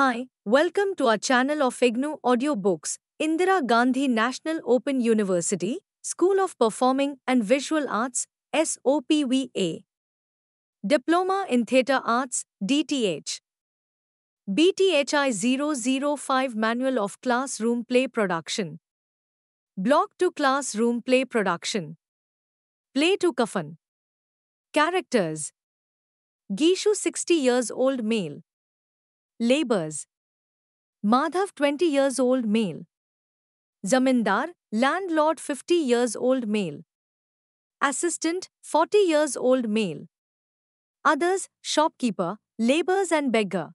Hi, welcome to our channel of IGNOU Audiobooks, Indira Gandhi National Open University, School of Performing and Visual Arts, SOPVA. Diploma in Theatre Arts, DTH. BTHI 005 Manual of Classroom Play Production. Block to Classroom Play Production. Play to Kafan. Characters: Gishu 60 years old male. Labors: Madhav 20 years old male. Zamindar, landlord 50 years old male. Assistant 40 years old male. Others, shopkeeper, laborers and beggar.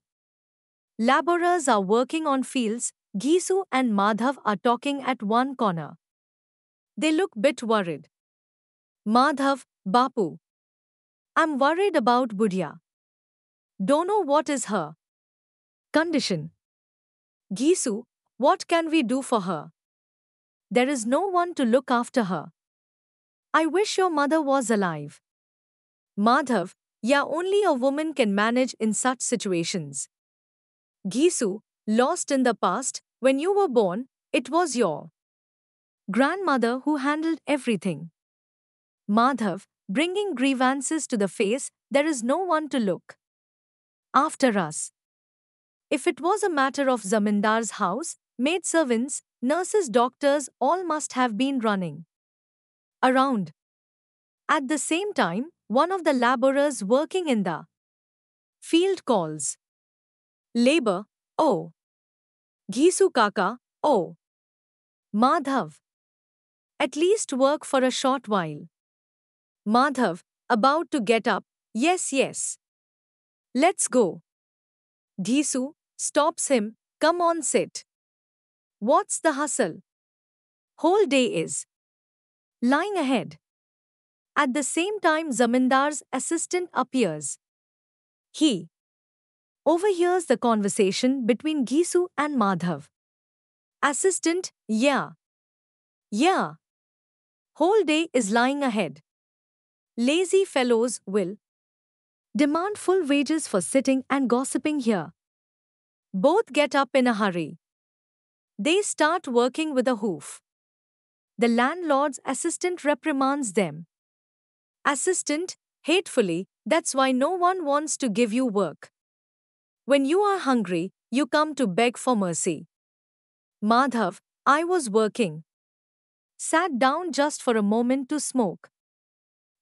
Laborers are working on fields. Gisu and Madhav are talking at one corner. They look bit worried. Madhav: Bapu, I'm worried about Budhya. Don't know what is her condition. Gisu: what can we do for her? There is no one to look after her. I wish your mother was alive. Madhav: yeah, only a woman can manage in such situations. Gisu: lost in the past, when you were born, it was your grandmother who handled everything. Madhav: bringing grievances to the face, there is no one to look after us. If it was a matter of Zamindar's house, maidservants, nurses, doctors, all must have been running around. At the same time, one of the laborers working in the field calls. Labor: oh. Gisu Kaka: oh. Madhav: at least work for a short while. Madhav, about to get up: yes, yes. Let's go. Gisu stops him: come on, sit. What's the hustle? Whole day is lying ahead. At the same time, Zamindar's assistant appears. He overhears the conversation between Gisu and Madhav. Assistant: yeah. Yeah. Whole day is lying ahead. Lazy fellows will demand full wages for sitting and gossiping here. Both get up in a hurry. They start working with a hoof. The landlord's assistant reprimands them. Assistant: hatefully, that's why no one wants to give you work. When you are hungry, you come to beg for mercy. Madhav: I was working. Sat down just for a moment to smoke.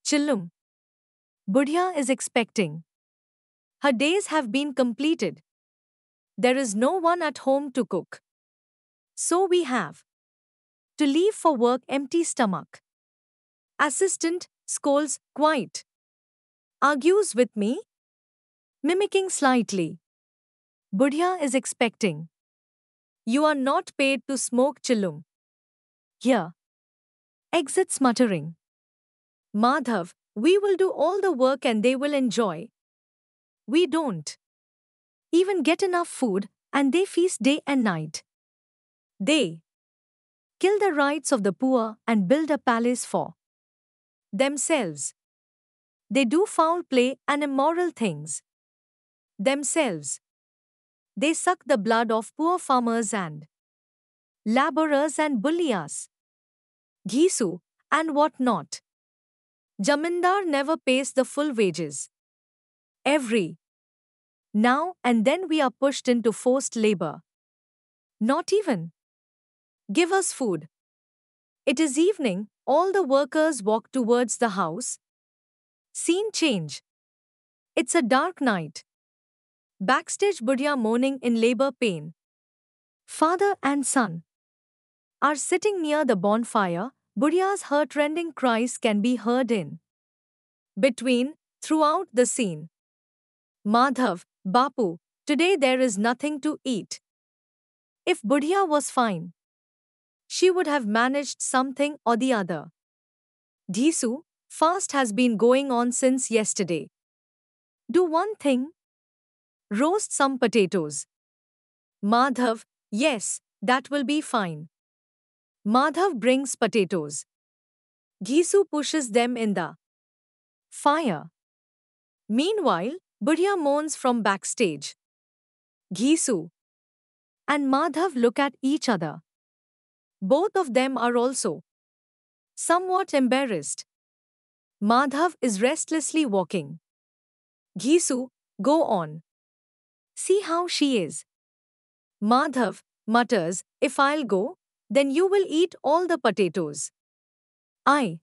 Chillum: Budhya is expecting. Her days have been completed. There is no one at home to cook. So we have to leave for work empty stomach. Assistant scolds: quite. Argues with me, mimicking slightly. Budhya is expecting. You are not paid to smoke, Chillum. Here. Exits muttering. Madhav: we will do all the work and they will enjoy. We don't even get enough food, and they feast day and night. They kill the rights of the poor and build a palace for themselves. They do foul play and immoral things themselves. They suck the blood of poor farmers and laborers and bully us. Gisu, and what not. Jamindar never pays the full wages. Every now and then we are pushed into forced labor. Not even give us food. It is evening, all the workers walk towards the house. Scene change. It's a dark night. Backstage, Budhya moaning in labor pain. Father and son are sitting near the bonfire. Budhya's heart-rending cries can be heard in between, throughout the scene. Madhav: Bapu, today there is nothing to eat. If Budhya was fine, she would have managed something or the other. Gisu: fast has been going on since yesterday. Do one thing. Roast some potatoes. Madhav: yes, that will be fine. Madhav brings potatoes. Gisu pushes them in the fire. Meanwhile, Budhya moans from backstage. Ghisu and Madhav look at each other. Both of them are also somewhat embarrassed. Madhav is restlessly walking. Ghisu, go on. See how she is. Madhav mutters, if I'll go, then you will eat all the potatoes. I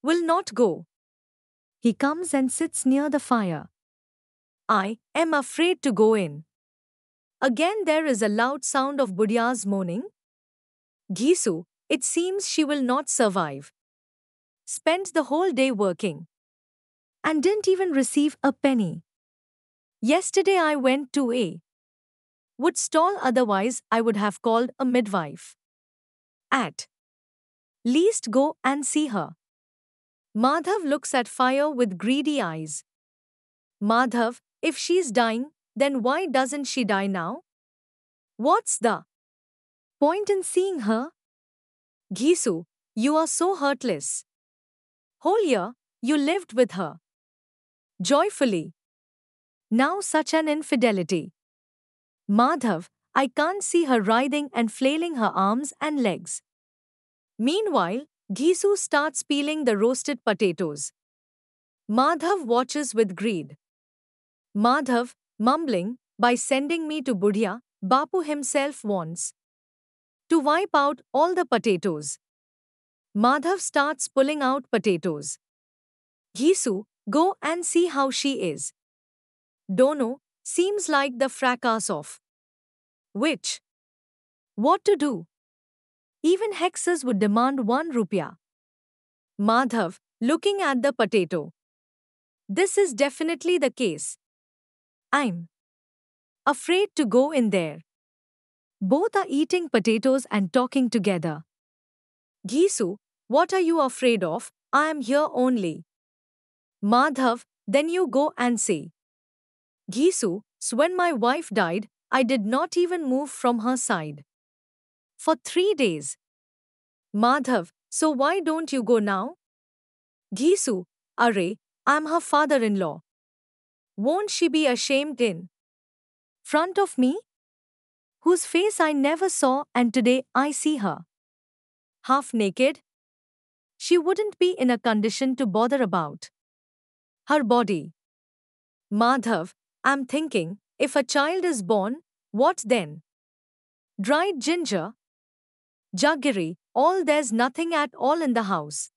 will not go. He comes and sits near the fire. I am afraid to go in. Again there is a loud sound of Budya's moaning. Ghisu, it seems she will not survive. Spent the whole day working. And didn't even receive a penny. Yesterday I went to a would stall, otherwise I would have called a midwife. At least go and see her. Madhav looks at fire with greedy eyes. Madhav, if she's dying, then why doesn't she die now? What's the point in seeing her? Ghisu, you are so heartless. Whole year, you lived with her. Joyfully. Now such an infidelity. Madhav, I can't see her writhing and flailing her arms and legs. Meanwhile, Ghisu starts peeling the roasted potatoes. Madhav watches with greed. Madhav, mumbling, by sending me to Budhya, Bapu himself wants to wipe out all the potatoes. Madhav starts pulling out potatoes. Ghisu, go and see how she is. Dono, seems like the fracas of which? What to do? Even hexes would demand 1 rupee. Madhav, looking at the potato. This is definitely the case. I'm afraid to go in there. Both are eating potatoes and talking together. Ghisu, what are you afraid of? I am here only. Madhav, then you go and say. Ghisu, when my wife died, I did not even move from her side. For 3 days. Madhav, so why don't you go now? Ghisu, array, I'm her father-in-law. Won't she be ashamed in front of me? Whose face I never saw and today I see her. Half naked? She wouldn't be in a condition to bother about her body. Madhav, I'm thinking, if a child is born, what then? Dried ginger? Jaggery, all there's nothing at all in the house.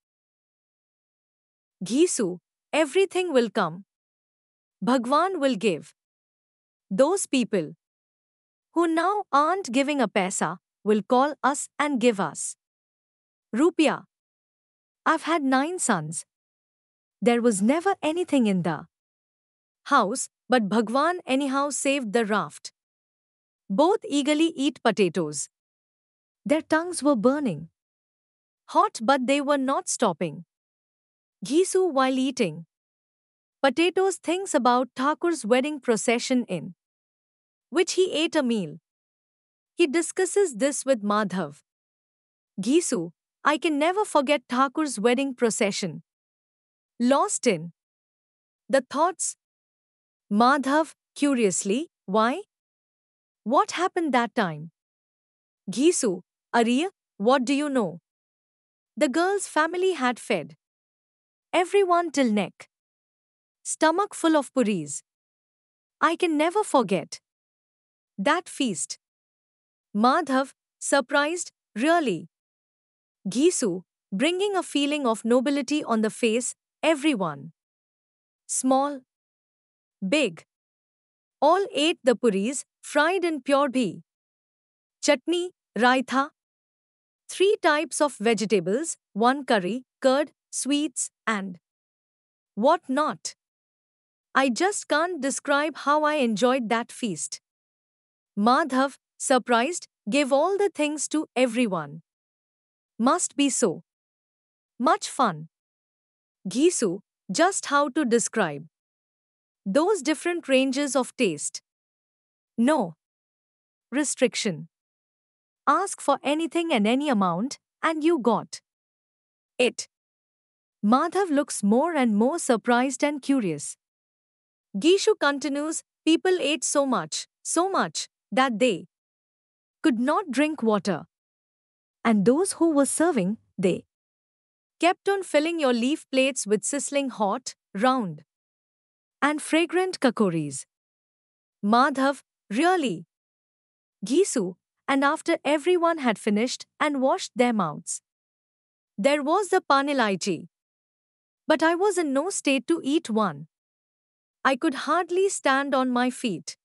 Ghisu, everything will come. Bhagwan will give. Those people who now aren't giving a paisa will call us and give us Rupia. I've had 9 sons. There was never anything in the house, but Bhagwan anyhow saved the raft. Both eagerly eat potatoes. Their tongues were burning hot, but they were not stopping. Ghisu, while eating potatoes, thinks about Thakur's wedding procession in which he ate a meal. He discusses this with Madhav. Ghisu, I can never forget Thakur's wedding procession. Lost in the thoughts. Madhav, curiously, why? What happened that time? Ghisu, Arya, what do you know? The girl's family had fed everyone till neck. Stomach full of puris. I can never forget that feast. Madhav, surprised, really? Ghisu, bringing a feeling of nobility on the face, everyone. Small, big. All ate the puris, fried in pure ghee. Chutney, raitha. 3 types of vegetables, 1 curry, curd, sweets, and what not. I just can't describe how I enjoyed that feast. Madhav, surprised, gave all the things to everyone. Must be so much fun. Ghisu, just how to describe those different ranges of taste? No restriction. Ask for anything and any amount, and you got it. Madhav looks more and more surprised and curious. Gishu continues, people ate so much, so much that they could not drink water. And those who were serving, they kept on filling your leaf plates with sizzling hot, round, and fragrant kakoris. Madhav, really? Gisu, and after everyone had finished and washed their mouths, there was the panilaichi. But I was in no state to eat one. I could hardly stand on my feet.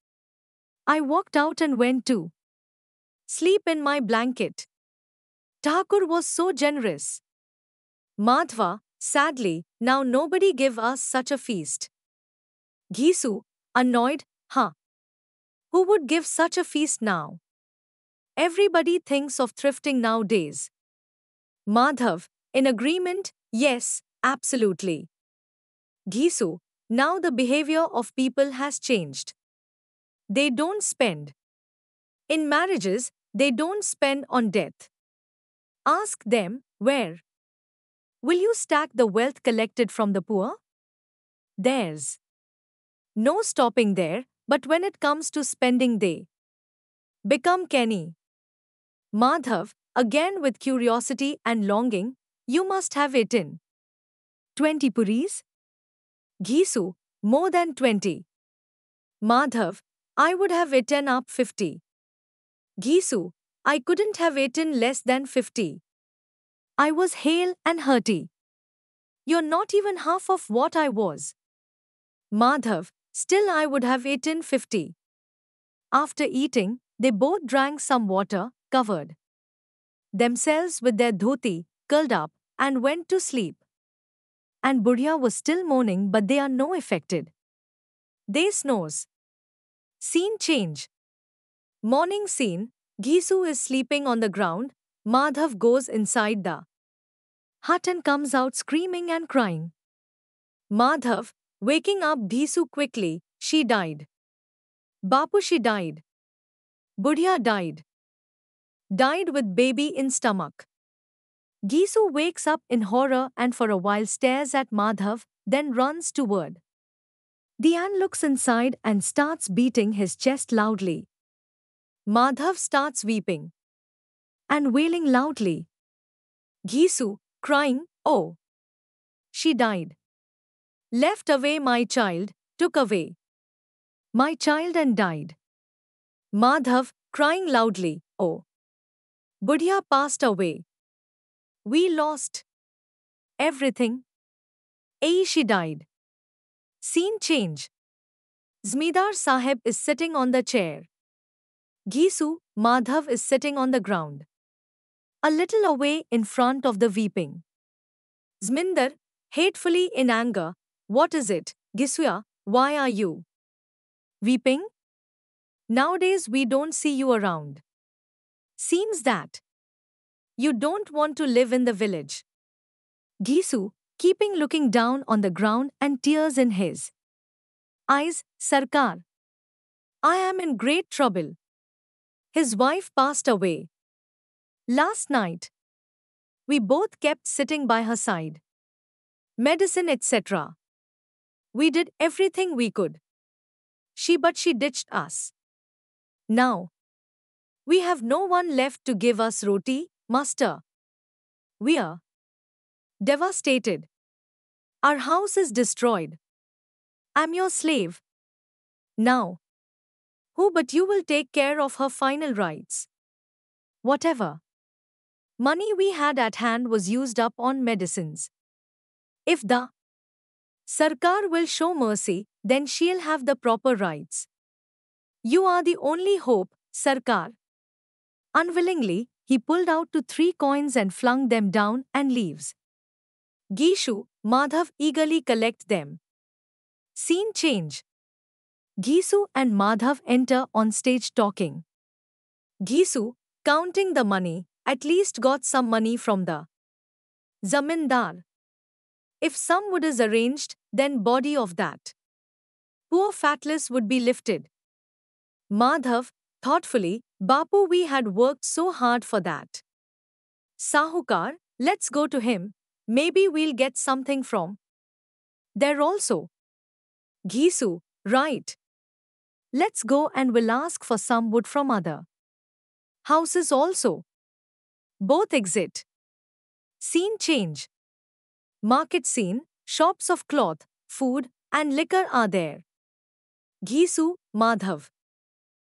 I walked out and went to sleep in my blanket. Thakur was so generous. Madhva, sadly, now nobody give us such a feast. Gisu, annoyed, huh? Who would give such a feast now? Everybody thinks of thrifting nowadays. Madhav, in agreement, yes, absolutely. Gisu, now the behavior of people has changed. They don't spend. In marriages, they don't spend on death. Ask them, where? Will you stack the wealth collected from the poor? There's no stopping there, but when it comes to spending, they become canny. Madhav, again with curiosity and longing, you must have eaten 20 puris? Gisu, more than 20. Madhav, I would have eaten up 50. Gisu, I couldn't have eaten less than 50. I was hale and hearty. You're not even half of what I was. Madhav, still I would have eaten 50. After eating, they both drank some water, covered themselves with their dhoti, curled up, and went to sleep. And Budhya was still moaning, but they are no affected. They snores. Scene change. Morning scene, Gisu is sleeping on the ground, Madhav goes inside the hut and comes out screaming and crying. Madhav, waking up Gisu quickly, she died. Bapu, she died. Budhya died. Died with baby in stomach. Gisu wakes up in horror and for a while stares at Madhav, then runs toward. Dhyan looks inside and starts beating his chest loudly. Madhav starts weeping and wailing loudly. Gisu, crying, oh, she died. Left away my child, took away my child and died. Madhav, crying loudly, oh, Budhya passed away. We lost everything. She died. Scene change. Zmidar Sahib is sitting on the chair. Gisu, Madhav is sitting on the ground, a little away in front of the weeping. Zmindar, hatefully in anger, what is it, Gisuya, why are you weeping? Nowadays we don't see you around. Seems that you don't want to live in the village. Gisu, keeping looking down on the ground and tears in his eyes, Sarkar, I am in great trouble. His wife passed away last night. We both kept sitting by her side. Medicine, etc. We did everything we could. But she ditched us. Now, we have no one left to give us roti, master. We are devastated. Our house is destroyed. I'm your slave. Now, who but you will take care of her final rites? Whatever money we had at hand was used up on medicines. If the Sarkar will show mercy, then she'll have the proper rights. You are the only hope, Sarkar. Unwillingly, he pulled out 3 coins and flung them down and leaves. Gishu, Madhav eagerly collect them. Scene change. Gisu and Madhav enter on stage talking. Gisu, counting the money, at least got some money from the zamindar. If some wood is arranged, then body of that poor fatless would be lifted. Madhav, thoughtfully, Bapu, we had worked so hard for that. Sahukar, let's go to him, maybe we'll get something from there also. Gisu, right. Let's go and we'll ask for some wood from other houses also. Both exit. Scene change. Market scene, shops of cloth, food, and liquor are there. Gisu, Madhav.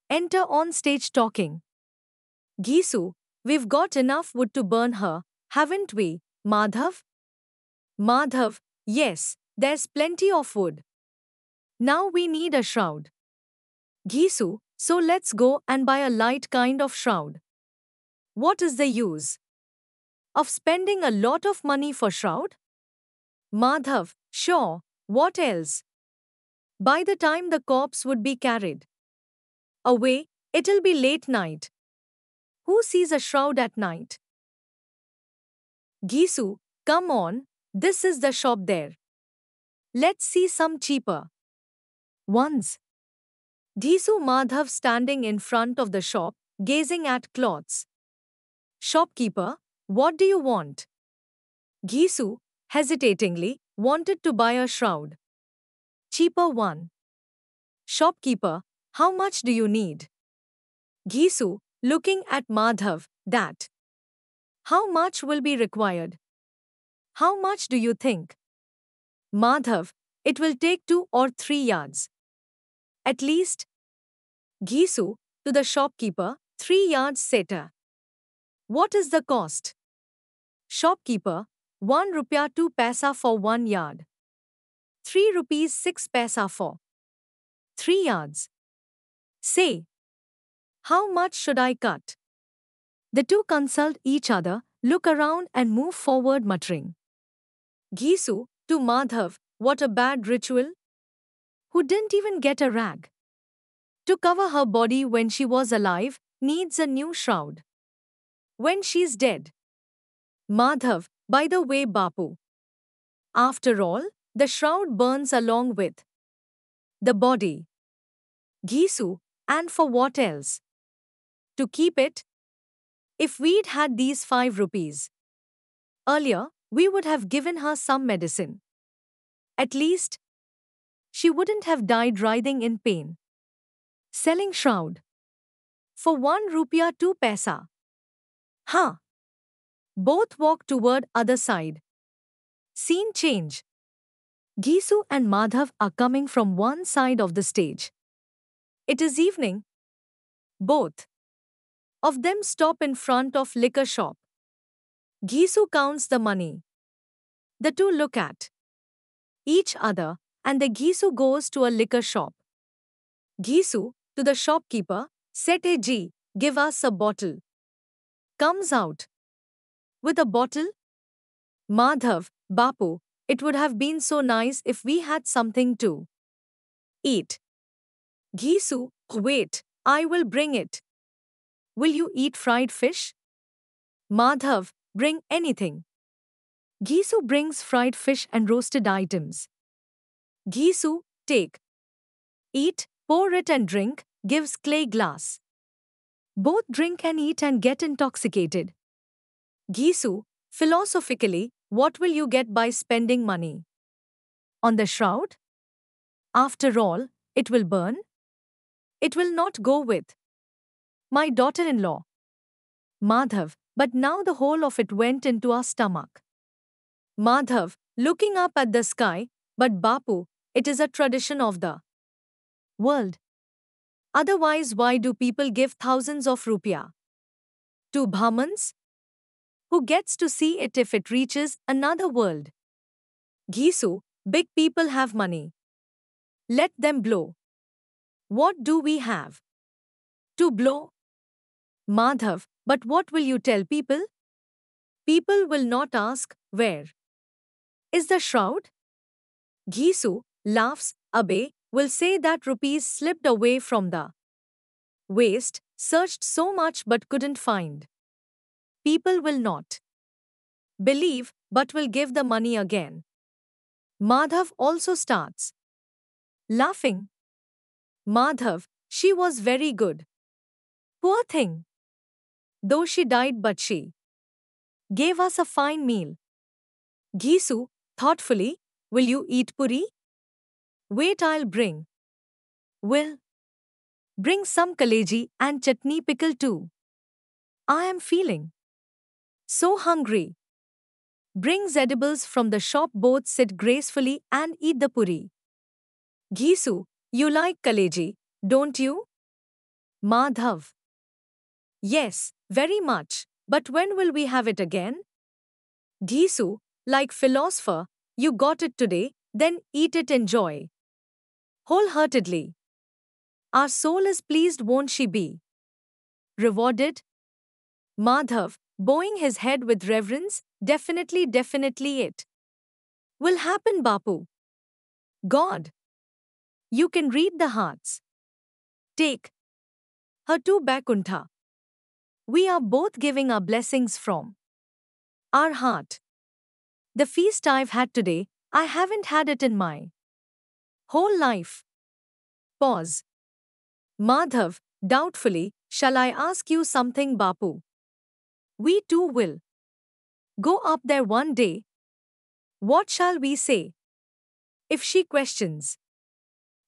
Enter on stage talking. Gisu, we've got enough wood to burn her, haven't we, Madhav? Madhav, yes, there's plenty of wood. Now we need a shroud. Gisu, so let's go and buy a light kind of shroud. What is the use of spending a lot of money for shroud? Madhav, sure, what else? By the time the corpse would be carried away, it'll be late night. Who sees a shroud at night? Gisu, come on, this is the shop there. Let's see some cheaper ones. Gisu, Madhav standing in front of the shop, gazing at clothes. Shopkeeper, what do you want? Gisu, hesitatingly, wanted to buy a shroud. Cheaper one. Shopkeeper, how much do you need? Gisu, looking at Madhav, that. How much will be required? How much do you think? Madhav, it will take 2 or 3 yards. At least. Gisu, to the shopkeeper, 3 yards setter. What is the cost? Shopkeeper, 1 rupee 2 paisa for 1 yard. 3 rupees 6 paisa for 3 yards. Say, how much should I cut? The two consult each other, look around and move forward muttering. Gisu, to Madhav, what a bad ritual. Who didn't even get a rag to cover her body when she was alive, needs a new shroud when she's dead. Madhav, by the way, Bapu. After all, the shroud burns along with the body. Gisu, and for what else? To keep it? If we'd had these 5 rupees earlier, we would have given her some medicine. At least, she wouldn't have died writhing in pain. Selling shroud. For 1 rupee 2 paisa. Huh. Both walk toward other side. Scene change. Gisu and Madhav are coming from one side of the stage. It is evening. Both of them stop in front of liquor shop. Gisu counts the money. The two look at each other and the Gisu goes to a liquor shop. Gisu, to the shopkeeper, Sete ji, give us a bottle. Comes out with a bottle. Madhav, Bapu, it would have been so nice if we had something to eat. Gisu, wait, I will bring it. Will you eat fried fish? Madhav, bring anything. Gisu brings fried fish and roasted items. Gisu, take. Eat, pour it and drink, gives clay glass. Both drink and eat and get intoxicated. Gisu, philosophically, what will you get by spending money on the shroud? After all, it will burn. It will not go with my daughter-in-law. Madhav, but now the whole of it went into our stomach. Madhav, looking up at the sky, but Bapu, it is a tradition of the world. Otherwise, why do people give thousands of rupiah to Brahmins? Who gets to see it if it reaches another world? Gisu, big people have money. Let them blow. What do we have to blow? Madhav, but what will you tell people? People will not ask, where is the shroud? Gisu laughs, Abe, will say that rupees slipped away from the waist, searched so much but couldn't find. People will not believe, but will give the money again. Madhav also starts laughing. Madhav, she was very good. Poor thing. Though she died, but she gave us a fine meal. Gisu, thoughtfully, will you eat puri? Wait, I'll bring. Will Bring some kaleji and chutney pickle too. I am feeling so hungry. Brings edibles from the shop. Both sit gracefully and eat the puri. Ghisu, you like kaleji, don't you? Madhav. Yes, very much. But when will we have it again? Ghisu, like philosopher, you got it today, then eat it, enjoy. Wholeheartedly. Our soul is pleased, won't she be? Rewarded? Madhav, bowing his head with reverence, definitely, definitely it will happen, Bapu. God. You can read the hearts. Take her to Bakuntha. We are both giving our blessings from our heart. The feast I've had today, I haven't had it in my whole life. Pause. Madhav, doubtfully, shall I ask you something, Bapu? We too will go up there one day. What shall we say? If she questions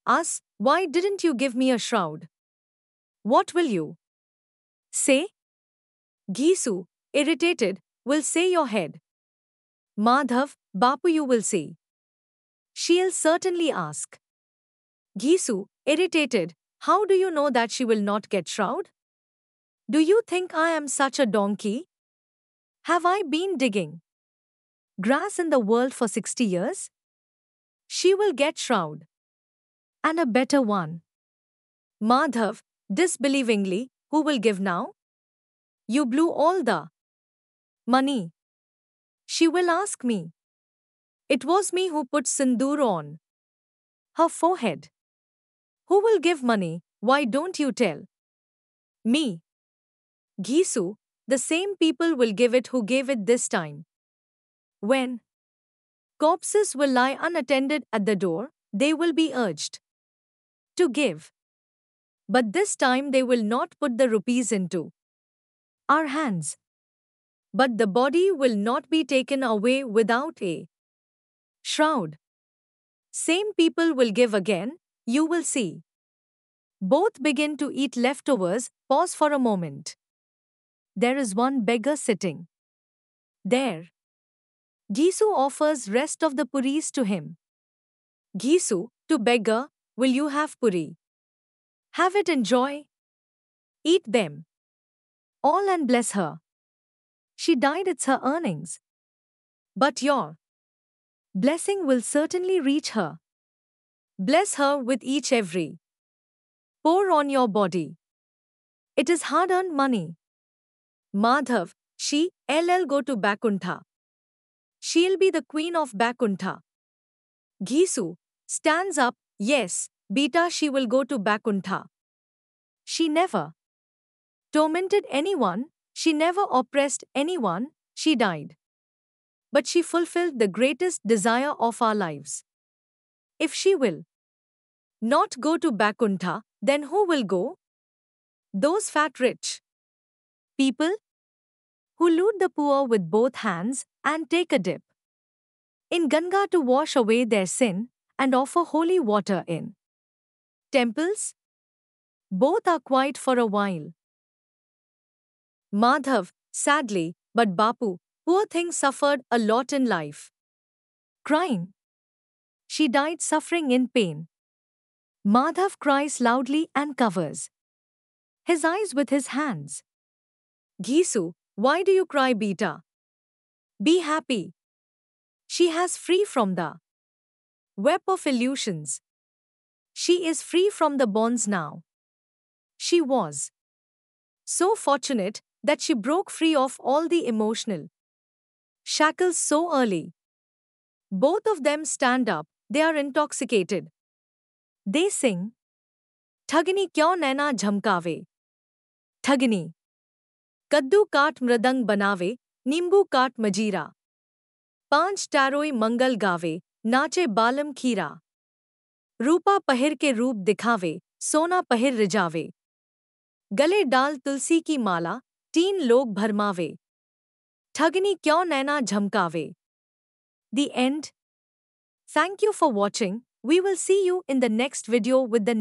us, why didn't you give me a shroud? What will you say? Ghisu, irritated, will say your head. Madhav, Bapu, you will say. She'll certainly ask. Ghisu, irritated, how do you know that she will not get shroud? Do you think I am such a donkey? Have I been digging grass in the world for 60 years? She will get shroud. And a better one. Madhav, disbelievingly, who will give now? You blew all the money. She will ask me. It was me who put sindoor on her forehead. Who will give money? Why don't you tell me? Ghisu, the same people will give it who gave it this time. When corpses will lie unattended at the door, they will be urged to give. But this time they will not put the rupees into our hands. But the body will not be taken away without a shroud. Same people will give again, you will see. Both begin to eat leftovers. Pause for a moment. There is one beggar sitting there. Ghisu offers rest of the puris to him. Ghisu, to beggar, will you have puri? Have it, enjoy. Eat them all and bless her. She died, it's her earnings. But your blessing will certainly reach her. Bless her with each every pour on your body. It is hard-earned money. Madhav, she'll go to Bakuntha. She'll be the queen of Bakuntha. Ghisu, stands up, yes, beta, she will go to Bakuntha. She never tormented anyone, she never oppressed anyone, she died. But she fulfilled the greatest desire of our lives. If she will not go to Bakuntha, then who will go? Those fat rich people who loot the poor with both hands and take a dip in Ganga to wash away their sin and offer holy water in temples. Both are quiet for a while. Madhav, sadly, but Bapu, poor thing, suffered a lot in life. Crying. She died suffering in pain. Madhav cries loudly and covers his eyes with his hands. Ghisu, why do you cry, beta? Be happy. She has free from the web of illusions. She is free from the bonds now. She was so fortunate that she broke free of all the emotional shackles so early. Both of them stand up, they are intoxicated. They sing, Thagini kyaun naina jhamkave. Thagini. Kaddu kaat mridang banave, nimbu kaat majira. Panch taroi mangal gave, nache balam khira. Rupa pahir ke roop dikhave, sona pahir rijave. गले डाल तुलसी की माला, तीन लोग भरमावे. ठगनी क्यों नैना झमकावे. The end. Thank you for watching. We will see you in the next video with the